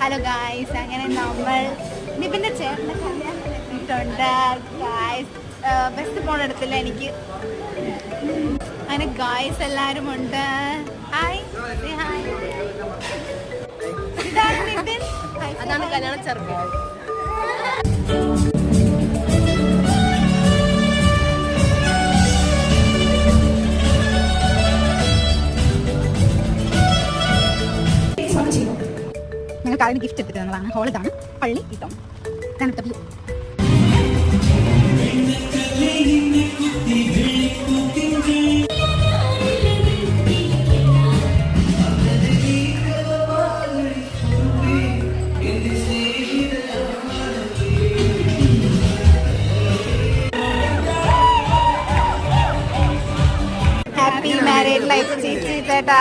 Hello guys, അങ്ങനെ നമ്മൾ നിബിൻ്റെ ചേട്ടൻ്റെ കല്യാണം എത്തിയിട്ടുണ്ട് ഗായ്സ്. ബസ് പോണെടുത്തില്ല എനിക്ക്. അങ്ങനെ ഗായ്സ് എല്ലാവരും ഉണ്ട്. Hi hi. ഇതാണ് നിബിൻ. അതാണ് കല്യാണ ചെറുക്കൻ. ഞങ്ങൾക്ക് അതിന് ഗിഫ്റ്റ് എടുത്തിട്ട് തന്നതാണ്. ഹോൾ ഇതാണ്, പള്ളി ഇട്ടോ. ഹാപ്പി മാരീഡ് ലൈഫ് ചേച്ചി ചേട്ടാ.